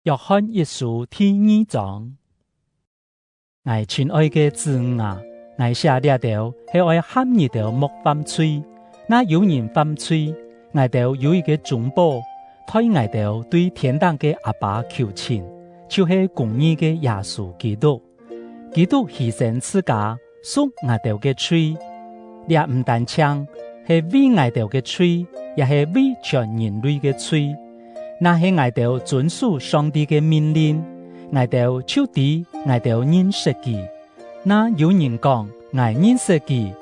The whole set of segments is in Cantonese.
約翰一書第2章，愛親愛嘅子女啊，愛寫呢條係愛喊你條莫犯罪，那有人犯罪，愛條有一個中保，替愛條對天堂嘅阿爸求情，就是公義嘅耶穌基督。基督犧牲自家，贖愛條嘅罪，也唔單槍係為愛條嘅罪，也係為全人類嘅罪。那係愛條遵守上帝嘅命令，愛條徹底，愛條認識佢。那有人講愛認識佢，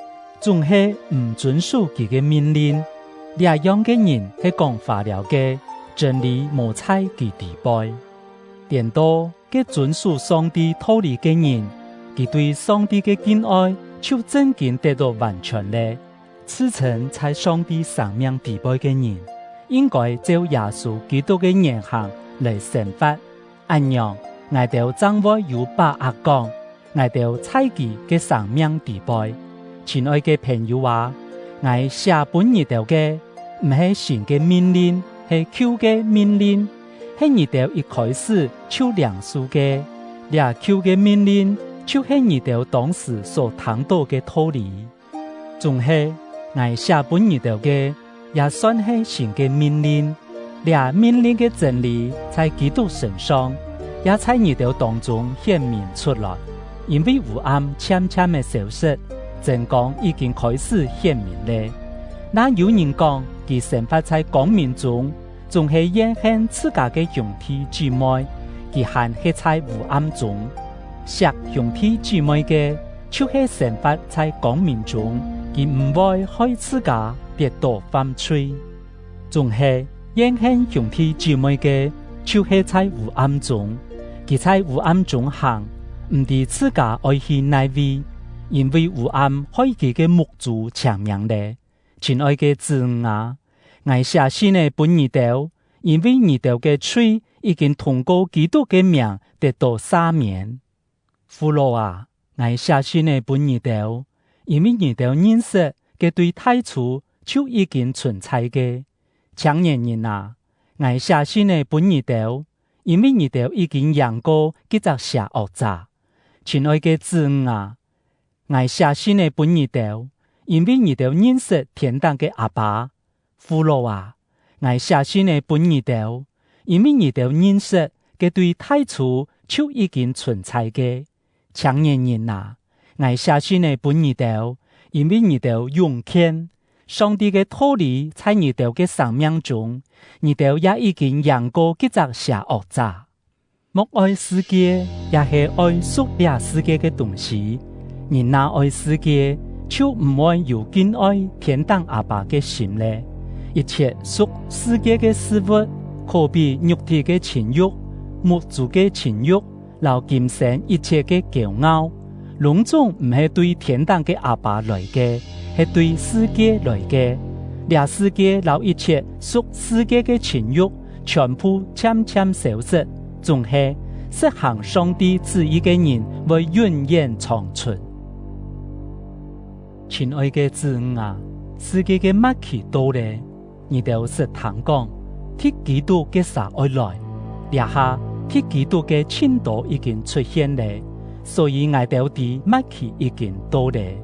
總係唔遵守佢嘅命令。呢樣嘅人係講化了嘅，真理無在佢地步。顛倒嘅遵守上帝道理嘅人，佢對上帝嘅敬愛，就真正得到完全咧。此曾在上帝生命地步嘅人，應該照耶穌基督嘅言行來生活，按樣愛條掌握有把握講，愛條採記嘅生命地步。親愛嘅朋友話，愛寫本日條嘅唔係神嘅命令，係求嘅命令，係日條一開始就亮書嘅，呢求嘅命令就係日條當時所談到嘅道理，仲係愛寫本日條嘅。也算係神嘅命令，這命令嘅真理在基督身上，也在日條當中顯明出來。因為有暗悄悄嘅消失，真光已經開始顯明咧。那有人講，佢生活在光明中，仲係掩顯自家嘅兄弟姊妹，佢還係在有暗中。錫兄弟姊妹嘅，就係生活在光明中，佢唔會害自家。跌倒犯罪，仲係掩顯兄弟姊妹嘅，就係在有暗中，佢在有暗中行，唔知自家愛去哪位，因為有暗害佢嘅目珠長命咧。親愛嘅子女啊，愛寫信嘅本日條，因為日條嘅罪已經通過基督嘅名得到赦免。父老啊，愛寫信嘅本日條，因為日條認識嘅對太初。就已經存在嘅青年人啊，愛寫信嘅本日條，因為日條已經贏過幾隻邪惡者。親愛嘅子女啊，愛寫信嘅本日條，因為日條認識天堂嘅阿爸。父老啊，愛寫信嘅本日條，因為日條認識嘅對太初就已經存在嘅青年人啊，愛寫信嘅本日條，因為日條勇健。上帝嘅道理在日條嘅生命中，日條也已經贏過幾隻邪惡者。莫愛世界，也係愛屬這世界嘅東西。人若愛世界，就唔會有敬愛天堂阿爸嘅心咧。一切屬世界嘅事物，可比肉體嘅情慾、物質嘅情慾，留今生一切嘅驕傲，攏總唔係對天堂嘅阿爸來嘅。係對世界來嘅，這世界留一切屬世界嘅情慾，全部漸漸消失，仲係實行上帝旨意嘅人會永遠長存。親愛嘅子女啊，世界嘅末期到咧，你哋實談講，替基督嘅殺愛來，這下替基督嘅親道已經出現咧，所以我哋啲末期已經到咧。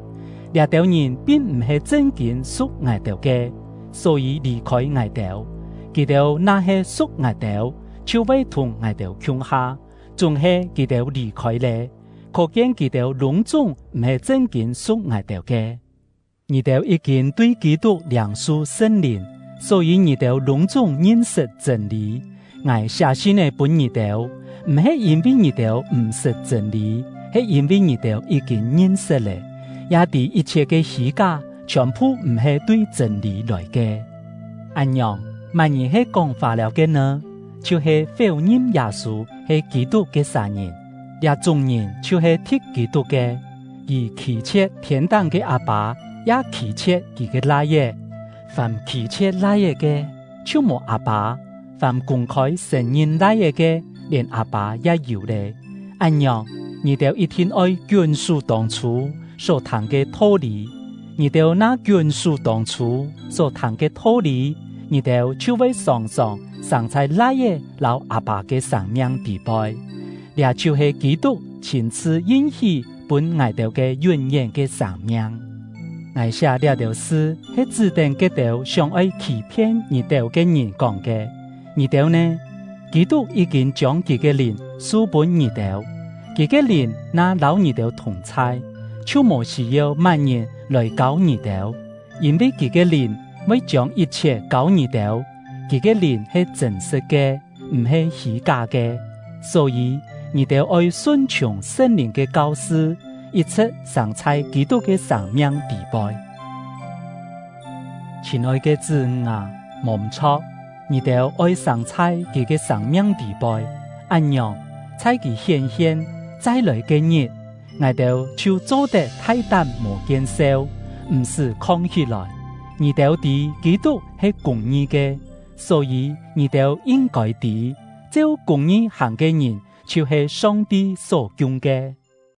呢條人並唔係真正屬愛條嘅，所以離開愛條。佢條那係屬愛條，就會同愛條共下，仲係佢條離開咧。可見佢條攏總唔係真正屬愛條嘅。呢條已經對基督亮出聖靈，所以呢條攏總認識真理。愛寫信嘅本呢條，唔係因為呢條唔識真理，係因為呢條已經認識咧。也啲一切嘅虛假，全部唔係對真理來嘅。按樣，萬人係講化了嘅呢，就係否認耶穌係基督嘅殺人，也眾人就係敵基督嘅，而棄切天堂嘅阿爸，也棄切佢嘅拉耶。凡棄切拉耶嘅，就冇阿爸；凡公開承認拉耶嘅，連阿爸也有咧。按樣，你哋一天愛眷屬當初。所談嘅道理，你哋那眷屬當初所談嘅道理，你哋就會常常生在拉嘅老阿爸嘅生命地背，也就是基督親自應許本我哋嘅永遠嘅生命。我寫呢條詩係指定嗰條想愛欺騙你哋嘅人講嘅。你哋呢？基督已經將佢嘅靈賜本你哋，佢嘅靈那老你哋同在，就冇需要萬人來教你哋，因為佢嘅靈會將一切教你哋，佢嘅靈係真實嘅，唔係虛假嘅，所以你哋愛順從聖靈嘅教示，一切生在基督嘅生命地背。親愛嘅子女啊，冇錯。你哋愛生在佢嘅生命地背，按樣在佢顯現再來嘅日，我哋就做得大膽無見笑，唔是抗起來。你哋知基督係公義嘅，所以你哋應該知，照公義行嘅人，就係上帝所供嘅。